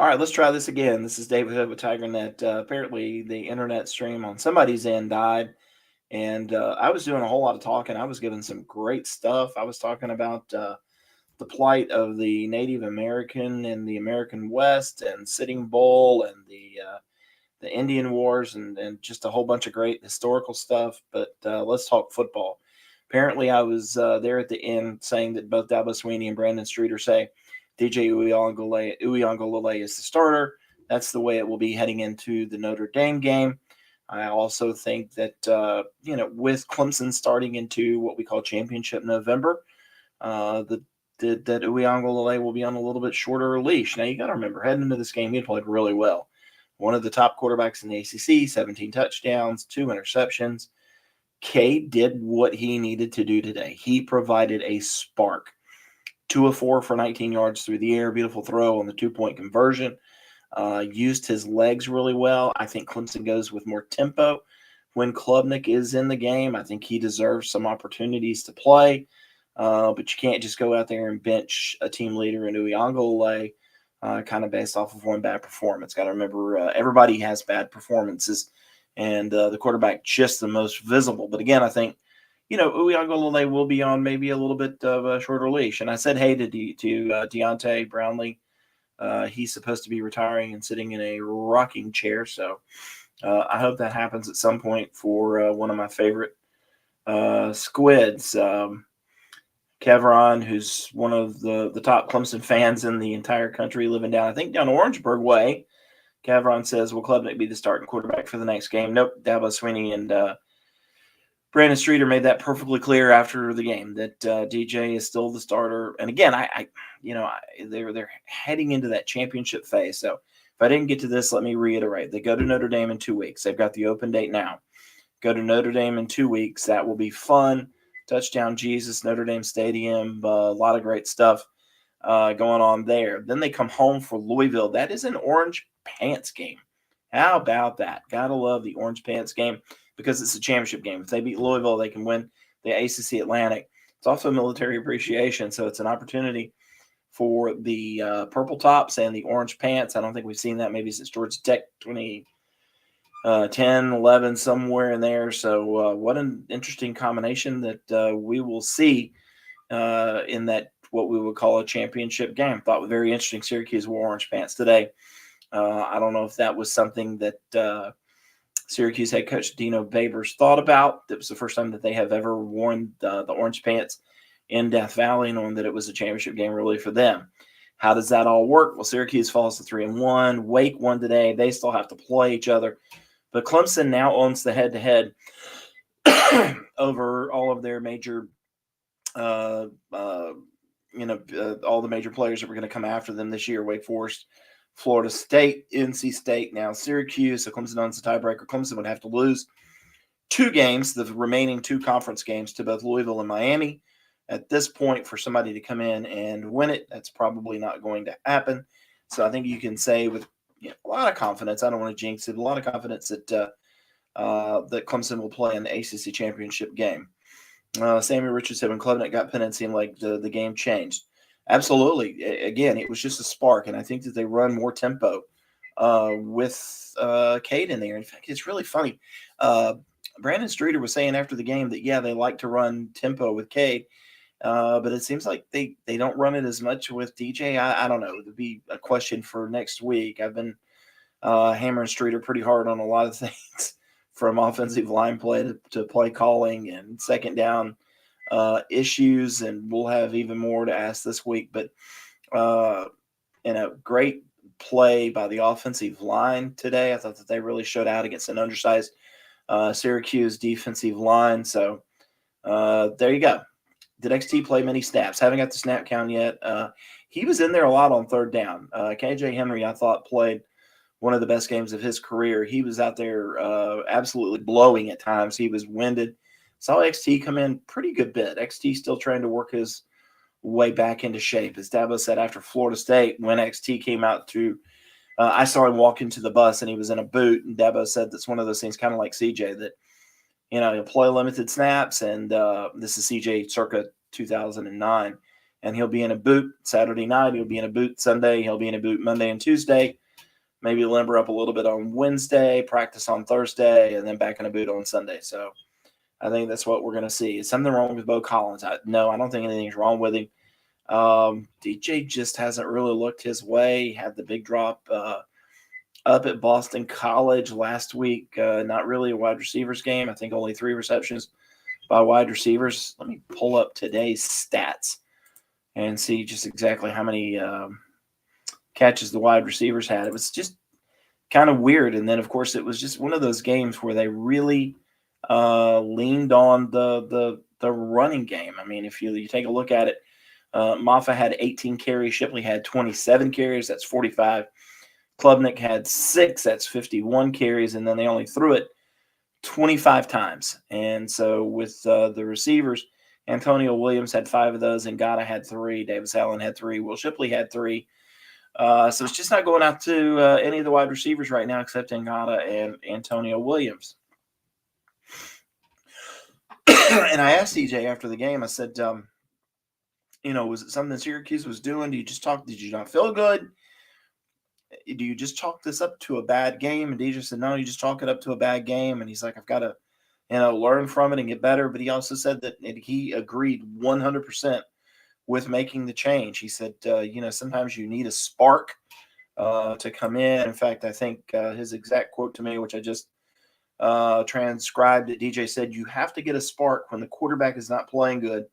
All right, let's try this again. This is David Hood with TigerNet. Apparently, the internet stream on somebody's end died, and I was doing a whole lot of talking. I was giving some great stuff. I was talking about the plight of the Native American in the American West, and Sitting Bull, and the Indian Wars, and just a whole bunch of great historical stuff. But let's talk football. Apparently, I was there at the end saying that both Dabo Sweeney and Brandon Streeter say DJ Uyongalele is the starter. That's the way it will be heading into the Notre Dame game. I also think that with Clemson starting into what we call Championship November, that Uyongalele will be on a little bit shorter leash. Now you got to remember, heading into this game, he played really well. One of the top quarterbacks in the ACC, 17 touchdowns, 2 interceptions. Cade did what he needed to do today. He provided a spark. 2 of 4 for 19 yards through the air. Beautiful throw on the 2-point conversion. Used his legs really well. I think Clemson goes with more tempo. When Klubnik is in the game, I think he deserves some opportunities to play. But you can't just go out there and bench a team leader in Uyongalele kind of based off of one bad performance. Got to remember, everybody has bad performances, and the quarterback just the most visible. But again, I think Uyongalele will be on maybe a little bit of a shorter leash. And I said hey to Deontay Brownlee. He's supposed to be retiring and sitting in a rocking chair. So I hope that happens at some point for one of my favorite squids. Kevron, who's one of the top Clemson fans in the entire country, living down Orangeburg way. Kevron says, will Klubnik be the starting quarterback for the next game? Nope. Dabo Sweeney and Brandon Streeter made that perfectly clear after the game that DJ is still the starter. And again, they're heading into that championship phase. So if I didn't get to this, let me reiterate. They go to Notre Dame in 2 weeks. They've got the open date now. Go to Notre Dame in 2 weeks. That will be fun. Touchdown Jesus, Notre Dame Stadium, a lot of great stuff going on there. Then they come home for Louisville. That is an orange pants game. How about that? Gotta love the orange pants game because it's a championship game. If they beat Louisville, they can win the ACC Atlantic. It's also military appreciation, so it's an opportunity for the purple tops and the orange pants. I don't think we've seen that maybe since Georgia Tech 2010, 11, somewhere in there. So what an interesting combination that we will see in that what we would call a championship game. Thought was very interesting. Syracuse wore orange pants today. I don't know if that was something that Syracuse head coach Dino Babers thought about. That was the first time that they have ever worn the orange pants in Death Valley, knowing that it was a championship game really for them. How does that all work? Well, Syracuse falls to 3-1. Wake won today. They still have to play each other. But Clemson now owns the head-to-head over all of their major all the major players that were going to come after them this year. Wake Forest, Florida State, NC State, now Syracuse. So Clemson owns the tiebreaker. Clemson would have to lose 2 games, the remaining 2 conference games, to both Louisville and Miami. At this point, for somebody to come in and win it, that's probably not going to happen. So I think you can say with a lot of confidence, I don't want to jinx it, a lot of confidence that that Clemson will play in the ACC championship game. Sammy Richards said when Klubnik got pinned, it seemed like the game changed. Absolutely. Again, it was just a spark, and I think that they run more tempo with Cade in there. In fact, it's really funny. Brandon Streeter was saying after the game that, they like to run tempo with Cade, but it seems like they don't run it as much with DJ. I don't know. It'd be a question for next week. I've been hammering Streeter pretty hard on a lot of things, from offensive line play to play calling and second down issues, and we'll have even more to ask this week. But great play by the offensive line today. I thought that they really showed out against an undersized Syracuse defensive line. So there you go. Did XT play many snaps? Haven't got the snap count yet. He was in there a lot on third down. KJ Henry, I thought, played one of the best games of his career. He was out there absolutely blowing at times. He was winded. Saw XT come in pretty good bit. XT still trying to work his way back into shape. As Dabo said after Florida State, when XT came out to I saw him walk into the bus and he was in a boot, and Dabo said that's one of those things kind of like CJ that, he'll play limited snaps, and this is CJ circa 2009. and he'll be in a boot Saturday night. He'll be in a boot Sunday. He'll be in a boot Monday and Tuesday. Maybe limber up a little bit on Wednesday, practice on Thursday, and then back in a boot on Sunday. So I think that's what we're going to see. Is something wrong with Bo Collins? No, I don't think anything's wrong with him. DJ just hasn't really looked his way. He had the big drop up at Boston College last week. Not really a wide receivers game. I think only 3 receptions by wide receivers. Let me pull up today's stats and see just exactly how many catches the wide receivers had. It was just kind of weird. And then, of course, it was just one of those games where they really leaned on the running game. I mean, if you take a look at it, Maffa had 18 carries. Shipley had 27 carries. That's 45. Klubnik had 6. That's 51 carries. And then they only threw it 25 times. And so with the receivers, Antonio Williams had 5 of those. Ngata had 3. Davis Allen had 3. Will Shipley had 3. So it's just not going out to any of the wide receivers right now except Ngata and Antonio Williams. And I asked CJ after the game, I said, was it something Syracuse was doing? Did you not feel good? Do you just chalk this up to a bad game? And DJ said, no, you just chalk it up to a bad game. And he's like, I've got to, learn from it and get better. But he also said that he agreed 100% with making the change. He said, sometimes you need a spark to come in. In fact, I think his exact quote to me, which I just transcribed it, DJ said, you have to get a spark when the quarterback is not playing good.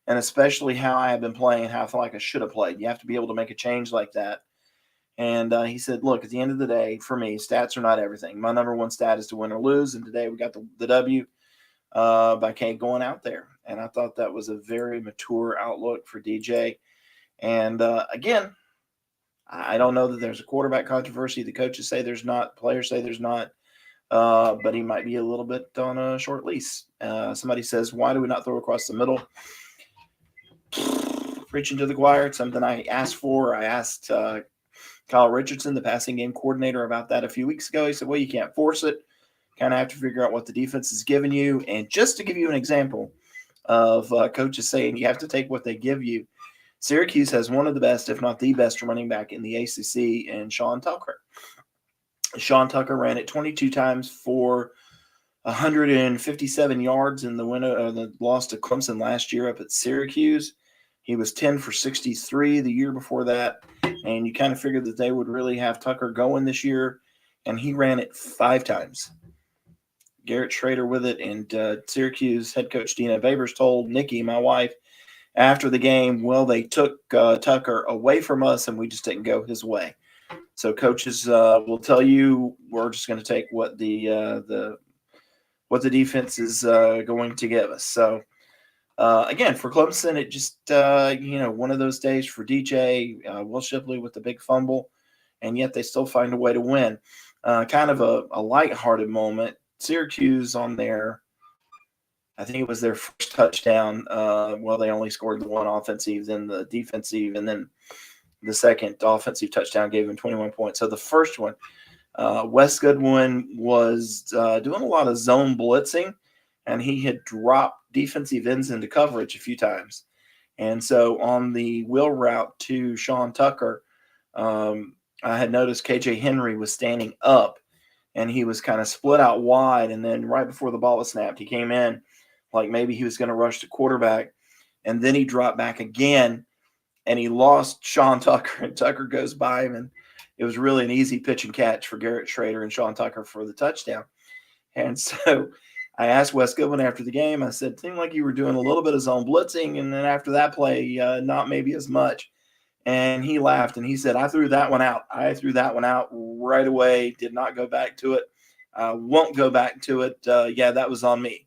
And especially how I have been playing and how I feel like I should have played. You have to be able to make a change like that. And he said, look, at the end of the day, for me, stats are not everything. My number one stat is to win or lose. And today we got the W by K going out there. And I thought that was a very mature outlook for DJ. And again, I don't know that there's a quarterback controversy. The coaches say there's not. Players say there's not. But he might be a little bit on a short lease. Somebody says, why do we not throw across the middle? Preaching to the choir. It's something I asked for. I asked Kyle Richardson, the passing game coordinator, about that a few weeks ago. He said, well, you can't force it. Kind of have to figure out what the defense is giving you. And just to give you an example of coaches saying you have to take what they give you, Syracuse has one of the best, if not the best, running back in the ACC, and Sean Tucker. Sean Tucker ran it 22 times for 157 yards in the loss to Clemson last year up at Syracuse. He was 10 for 63 the year before that, and you kind of figured that they would really have Tucker going this year, and he ran it 5 times. Garrett Schrader with it, and Syracuse head coach Dina Babers told Nikki, my wife, after the game, well, they took Tucker away from us, and we just didn't go his way. So coaches will tell you we're just going to take what the defense is going to give us. So again, for Clemson, it just one of those days for DJ. Will Shipley with the big fumble, and yet they still find a way to win. Kind of a lighthearted moment. Syracuse on their, I think it was their first touchdown. They only scored the one offensive, then the defensive, and then the second offensive touchdown gave him 21 points. So the first one, Wes Goodwin was doing a lot of zone blitzing, and he had dropped defensive ends into coverage a few times. And so on the wheel route to Sean Tucker, I had noticed KJ Henry was standing up, and he was kind of split out wide. And then right before the ball was snapped, he came in like maybe he was going to rush the quarterback, and then he dropped back again, and he lost Sean Tucker, and Tucker goes by him, and it was really an easy pitch and catch for Garrett Schrader and Sean Tucker for the touchdown. And so I asked Wes Goodwin after the game, I said, it seemed like you were doing a little bit of zone blitzing, and then after that play, not maybe as much. And he laughed, and he said, I threw that one out. I threw that one out right away, did not go back to it. Won't go back to it. Yeah, that was on me.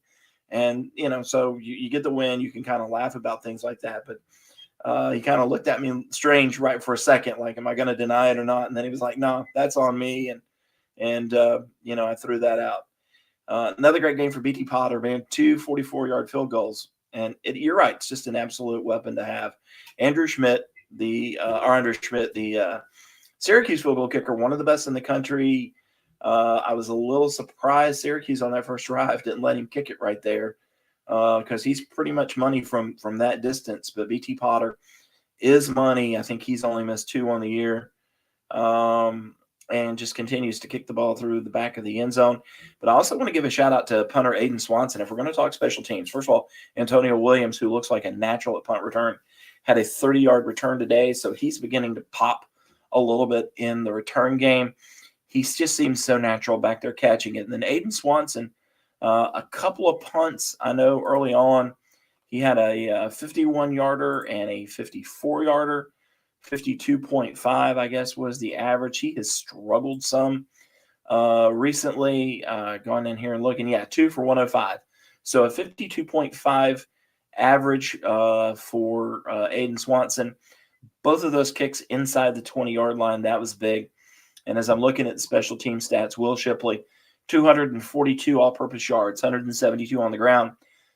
And, so you get the win. You can kind of laugh about things like that. But he kind of looked at me strange right for a second, like, am I going to deny it or not? And then he was like, no, that's on me. And I threw that out. Another great game for BT Potter, man, 2 44-yard field goals. And you're right. It's just an absolute weapon to have. Andrew Schmidt, the Syracuse field goal kicker, one of the best in the country. I was a little surprised Syracuse on that first drive didn't let him kick it right there because he's pretty much money from that distance. But BT Potter is money. I think he's only missed 2 on the year. Um, and just continues to kick the ball through the back of the end zone. But I also want to give a shout out to punter Aiden Swanson. If we're going to talk special teams, first of all, Antonio Williams, who looks like a natural at punt return, had a 30-yard return today. So he's beginning to pop a little bit in the return game. He just seems so natural back there catching it. And then Aiden Swanson, a couple of punts. I know early on he had a 51-yarder and a 54-yarder. 52.5, I guess, was the average. He has struggled some recently. Going in here and looking, 2 for 105. So a 52.5 average for Aiden Swanson. Both of those kicks inside the 20-yard line. That was big. And as I'm looking at the special team stats, Will Shipley, 242 all-purpose yards, 172 on the ground,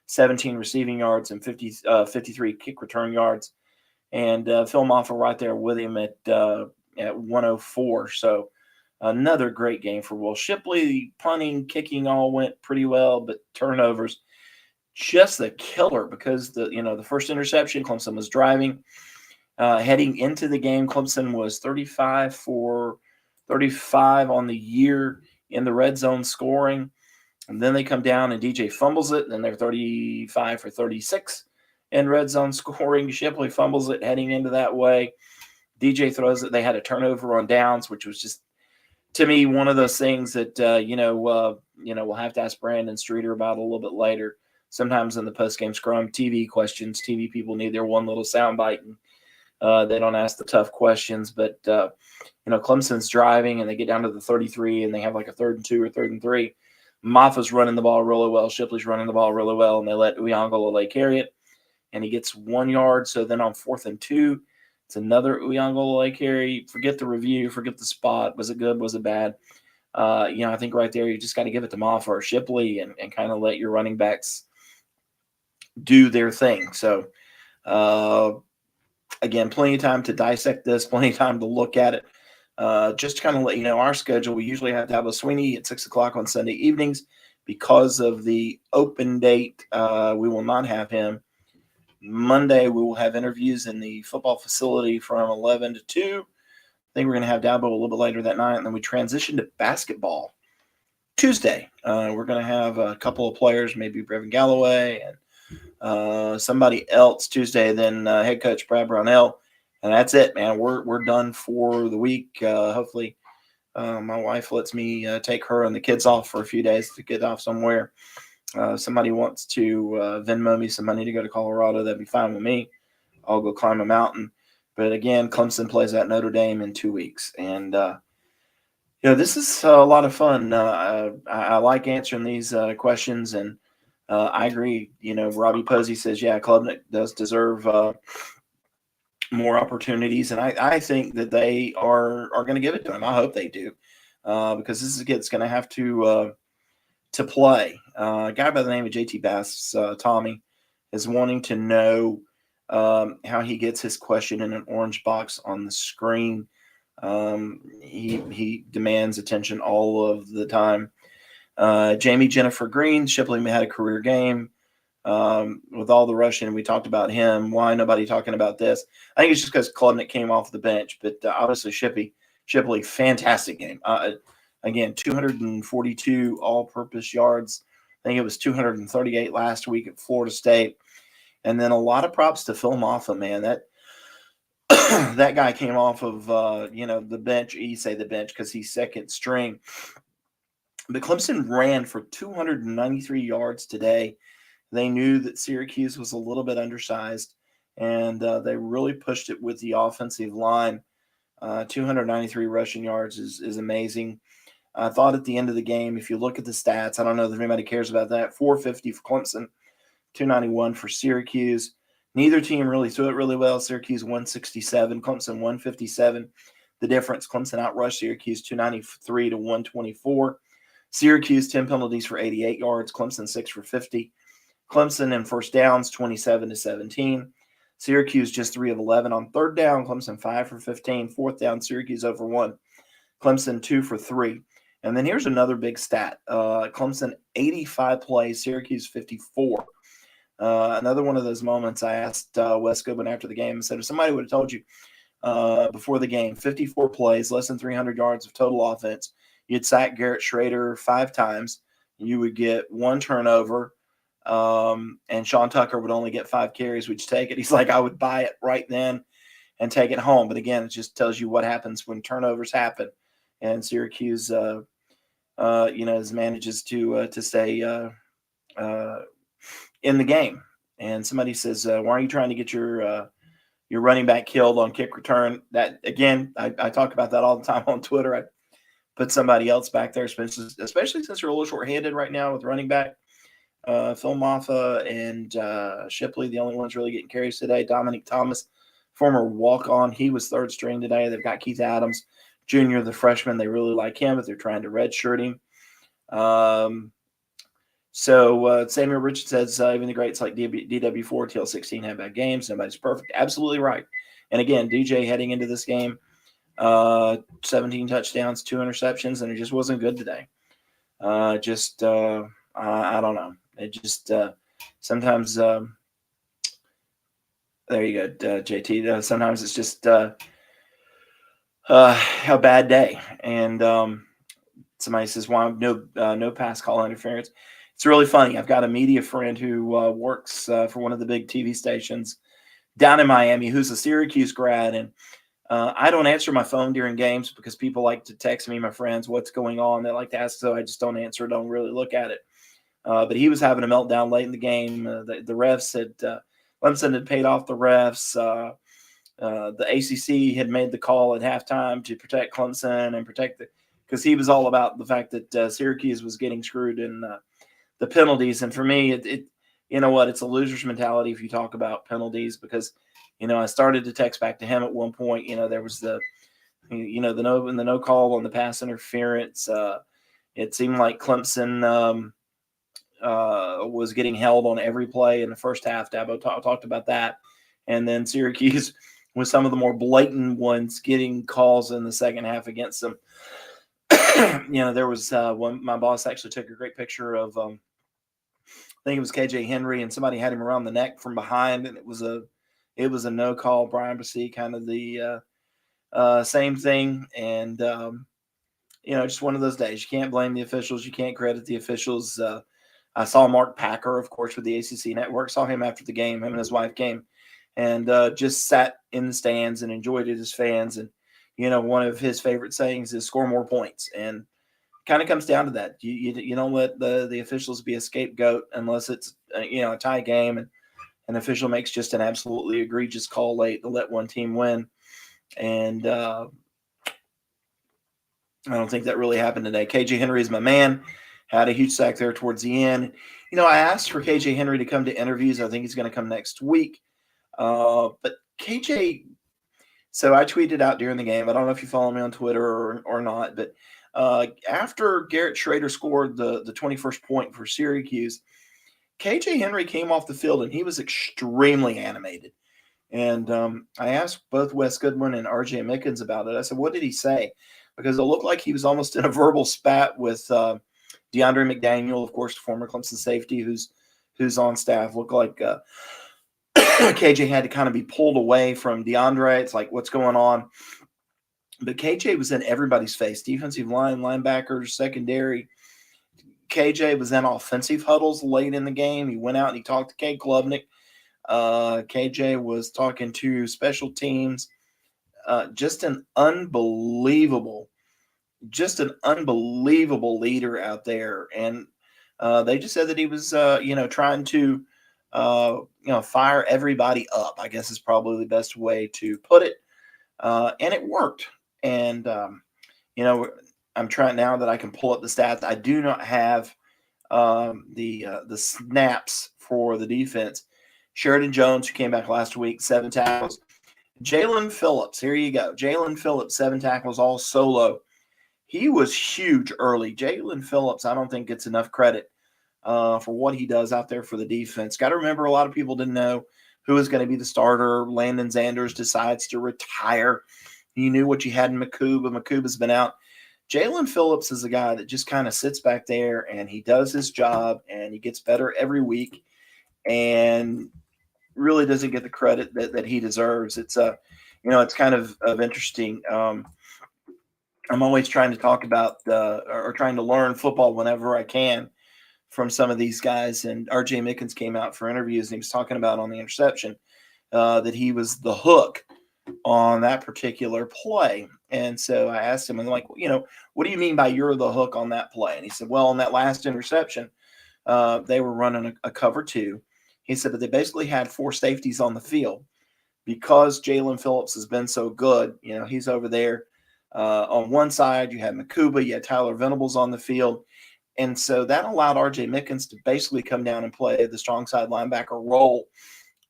17 receiving yards, and 53 kick return yards. And Phil Moffa right there with him at 104. So another great game for Will Shipley. Punting, kicking all went pretty well, but turnovers just the killer because the first interception, Clemson was driving. Heading into the game, Clemson was 35 for 35 on the year in the red zone scoring. And then they come down and DJ fumbles it. And then they're 35 for 36 in red zone scoring. Shipley fumbles it heading into that way. DJ throws it. They had a turnover on downs, which was just, to me, one of those things that, we'll have to ask Brandon Streeter about a little bit later. Sometimes in the post-game scrum, TV questions, TV people need their one little soundbite, and they don't ask the tough questions. But, Clemson's driving, and they get down to the 33, and they have like a 3rd and 2 or 3rd and 3. Moffa's running the ball really well. Shipley's running the ball really well, and they let Uyunglele carry it. And he gets 1 yard. So then on 4th and 2, it's another Uyunglele carry. Forget the review. Forget the spot. Was it good? Was it bad? I think right there you just got to give it to Moffa or Shipley and kind of let your running backs do their thing. So, again, plenty of time to dissect this, plenty of time to look at it. Just to kind of let you know our schedule, we usually have Dabo Swinney at 6 o'clock on Sunday evenings. Because of the open date, we will not have him. Monday, we will have interviews in the football facility from 11 to 2. I think we're going to have Dabo a little bit later that night, and then we transition to basketball Tuesday. We're going to have a couple of players, maybe Brevin Galloway and somebody else Tuesday, then head coach Brad Brownell. And that's it, man. We're done for the week. Hopefully my wife lets me take her and the kids off for a few days to get off somewhere. Somebody wants to Venmo me some money to go to Colorado, that'd be fine with me. I'll go climb a mountain. But again, Clemson plays at Notre Dame in 2 weeks. And, this is a lot of fun. I like answering these questions. And I agree. Robbie Posey says, Klubnik does deserve more opportunities. And I think that they are going to give it to him. I hope they do. Because this is a kid that's going to have to play. A guy by the name of JT Bass, Tommy, is wanting to know how he gets his question in an orange box on the screen. He demands attention all of the time. Jamie Jennifer Green, Shipley had a career game with all the rushing. We talked about him. Why nobody talking about this? I think it's just because Klubnik came off the bench, but obviously Shipley, fantastic game. Again, 242 all-purpose yards. I think it was 238 last week at Florida State. And then a lot of props to Phil Moffa, man. That guy came off of, the bench. You say the bench because he's second string. But Clemson ran for 293 yards today. They knew that Syracuse was a little bit undersized, and they really pushed it with the offensive line. 293 rushing yards is amazing. I thought at the end of the game, if you look at the stats, I don't know if anybody cares about that, 450 for Clemson, 291 for Syracuse. Neither team really threw it really well. Syracuse 167, Clemson 157. The difference, Clemson outrushed Syracuse 293 to 124. Syracuse 10 penalties for 88 yards, Clemson 6 for 50. Clemson in first downs 27 to 17. Syracuse just 3 of 11 on third down. Clemson 5 for 15. Fourth down, Syracuse over 1. Clemson 2 for 3. And then here's another big stat. Clemson 85 plays, Syracuse 54. Another one of those moments, I asked Wes Goodwin after the game and said, if somebody would have told you before the game, 54 plays, less than 300 yards of total offense, you'd sack Garrett Schrader 5 times, you would get 1 turnover, and Sean Tucker would only get 5 carries, would you take it? He's like, I would buy it right then and take it home. But again, it just tells you what happens when turnovers happen. And Syracuse, manages to stay in the game. And somebody says, why are you trying to get your running back killed on kick return? That again, I talk about that all the time on Twitter. I put somebody else back there, especially since you're a little short-handed right now with running back. Phil Maffa and Shipley, the only ones really getting carries today. Dominic Thomas, former walk-on, he was 3rd string today. They've got Keith Adams, Jr., the freshman. They really like him, but they're trying to redshirt him. Samuel Richards says, even the greats like DW4, TL16 have bad games. Nobody's perfect. Absolutely right. And again, DJ heading into this game, 17 touchdowns, 2 interceptions, and it just wasn't good today. I don't know. It just sometimes there you go, JT. Sometimes it's just a bad day. And somebody says, "Why no pass call interference?" It's really funny. I've got a media friend who works for one of the big TV stations down in Miami, who's a Syracuse grad, and I don't answer my phone during games because people like to text me, my friends, what's going on. They like to ask, so I just don't answer, don't really look at it. But he was having a meltdown late in the game. The refs Clemson had paid off the refs. The ACC had made the call at halftime to protect Clemson and because he was all about the fact that Syracuse was getting screwed in the penalties. And for me, it you know what, it's a loser's mentality if you talk about penalties, because I started to text back to him at one point. There was the no call on the pass interference. It seemed like Clemson was getting held on every play in the first half. Dabo talked about that. And then Syracuse, with some of the more blatant ones, getting calls in the second half against them. There was one, my boss actually took a great picture of, I think it was KJ Henry, and somebody had him around the neck from behind, and it was a no call. Brian Brissy, kind of the same thing. And, just one of those days. You can't blame the officials. You can't credit the officials. I saw Mark Packer, of course, with the ACC Network, saw him after the game. Him and his wife came and just sat in the stands and enjoyed it as fans. And, one of his favorite sayings is score more points. And kind of comes down to that. You don't let the officials be a scapegoat unless it's, a tie game and an official makes just an absolutely egregious call late to let one team win. And I don't think that really happened today. KJ Henry is my man. Had a huge sack there towards the end. I asked for KJ Henry to come to interviews. I think he's going to come next week. But KJ, so I tweeted out during the game. I don't know if you follow me on Twitter or not, but after Garrett Schrader scored the 21st point for Syracuse, KJ Henry came off the field and he was extremely animated. And I asked both Wes Goodwin and RJ Mickens about it. I said, what did he say? Because it looked like he was almost in a verbal spat with DeAndre McDaniel, of course, former Clemson safety, who's on staff. Looked like KJ had to kind of be pulled away from DeAndre. It's like, what's going on? But KJ was in everybody's face. Defensive line, linebackers, secondary. KJ was in offensive huddles late in the game. He went out and he talked to Kate Klubnik. KJ was talking to special teams. Just an unbelievable leader out there. And they just said that he was, trying to, fire everybody up, I guess is probably the best way to put it. And it worked. And, I'm trying now that I can pull up the stats. I do not have the snaps for the defense. Sheridan Jones, who came back last week, 7 tackles. Jalen Phillips, here you go. Jalen Phillips, 7 tackles, all solo. He was huge early. Jalen Phillips, I don't think gets enough credit for what he does out there for the defense. Got to remember, a lot of people didn't know who was going to be the starter. Landon Zanders decides to retire. You knew what you had in Makuba. Makuba's been out. Jalen Phillips is a guy that just kind of sits back there and he does his job and he gets better every week. and really doesn't get the credit that he deserves. It's it's kind of interesting. I'm always trying to talk about or trying to learn football whenever I can from some of these guys. And R.J. Mickens came out for interviews, and he was talking about on the interception that he was the hook on that particular play. And so I asked him, and like, what do you mean by you're the hook on that play? And he said, well, on that last interception, they were running a cover two. He said, but they basically had four safeties on the field because Jalen Phillips has been so good. He's over there on one side. You had Makuba, you had Tyler Venables on the field. And so that allowed R.J. Mickens to basically come down and play the strong side linebacker role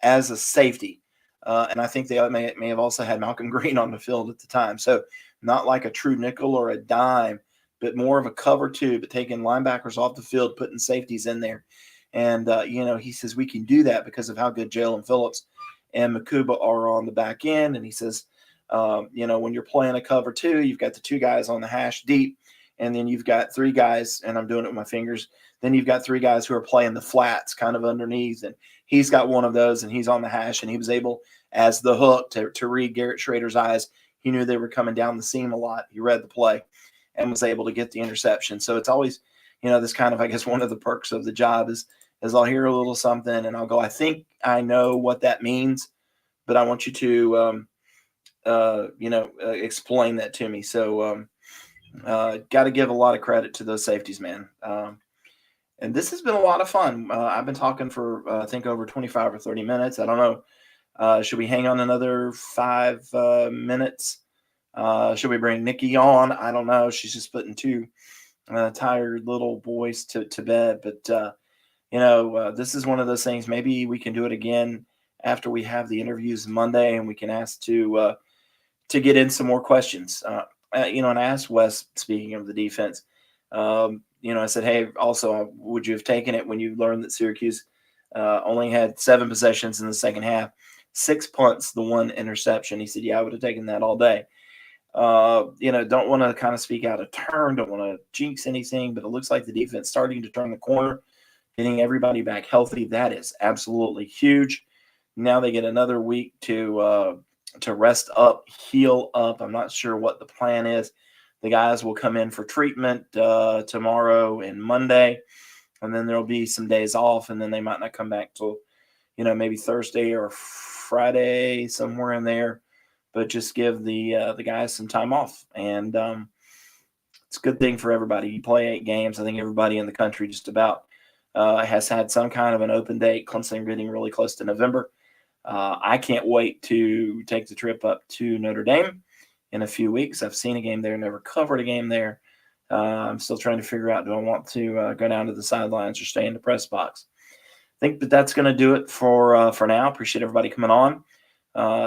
as a safety. And I think they may have also had Malcolm Green on the field at the time. So not like a true nickel or a dime, but more of a cover two, but taking linebackers off the field, putting safeties in there. And, he says we can do that because of how good Jalen Phillips and Makuba are on the back end. And he says, when you're playing a cover two, you've got the two guys on the hash deep, and then you've got three guys, and I'm doing it with my fingers. Then you've got three guys who are playing the flats kind of underneath. And he's got one of those, and he's on the hash, and he was able, as the hook, to read Garrett Schrader's eyes. He knew they were coming down the seam a lot. He read the play and was able to get the interception. So it's always, this kind of, I guess, one of the perks of the job is I'll hear a little something and I'll go, I think I know what that means, but I want you to, explain that to me. So got to give a lot of credit to those safeties, man. And this has been a lot of fun. I've been talking for, I think, over 25 or 30 minutes. I don't know. Should we hang on another 5 minutes? Should we bring Nikki on? I don't know. She's just putting two tired little boys to bed. But, this is one of those things. Maybe we can do it again after we have the interviews Monday, and we can ask to get in some more questions. And I asked Wes, speaking of the defense, I said, hey, also, would you have taken it when you learned that Syracuse only had 7 possessions in the second half, 6 punts, the 1 interception? He said, yeah, I would have taken that all day. Don't want to kind of speak out of turn, don't want to jinx anything, but it looks like the defense starting to turn the corner, getting everybody back healthy. That is absolutely huge. Now they get another week to rest up, heal up. I'm not sure what the plan is. The guys will come in for treatment tomorrow and Monday, and then there'll be some days off, and then they might not come back till, maybe Thursday or Friday, somewhere in there. But just give the guys some time off, and it's a good thing for everybody. You play 8 games. I think everybody in the country just about has had some kind of an open date. Clemson getting really close to November. I can't wait to take the trip up to Notre Dame in a few weeks. I've seen a game there, never covered a game there. I'm still trying to figure out, do I want to go down to the sidelines or stay in the press box? I think that's going to do it for now. Appreciate everybody coming on.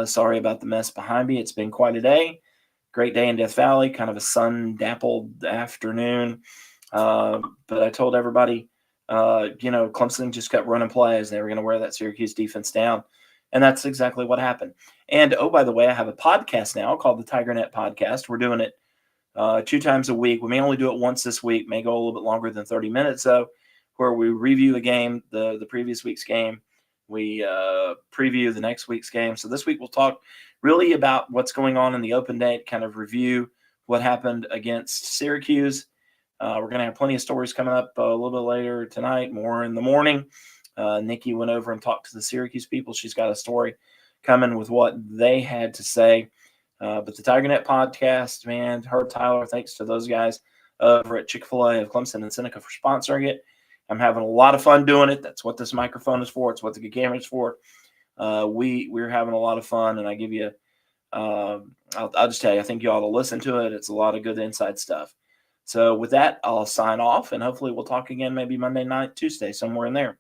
Sorry about the mess behind me. It's been quite a day. Great day in Death Valley, kind of a sun-dappled afternoon. But I told everybody, Clemson just kept running plays. They were going to wear that Syracuse defense down. And that's exactly what happened. And, oh, by the way, I have a podcast now called the TigerNet Podcast. We're doing it 2 times a week. We may only do it once this week, may go a little bit longer than 30 minutes, though, where we review the game, the previous week's game. We preview the next week's game. So this week we'll talk really about what's going on in the open date, kind of review what happened against Syracuse. We're going to have plenty of stories coming up a little bit later tonight, more in the morning. Nikki went over and talked to the Syracuse people. She's got a story coming with what they had to say. But the TigerNet Podcast, man, Herb Tyler, thanks to those guys over at Chick-fil-A of Clemson and Seneca for sponsoring it. I'm having a lot of fun doing it. That's what this microphone is for. It's what the good camera is for. We're having a lot of fun, and I give you, I'll just tell you, I think you ought to listen to it. It's a lot of good inside stuff. So with that, I'll sign off, and hopefully we'll talk again maybe Monday night, Tuesday, somewhere in there.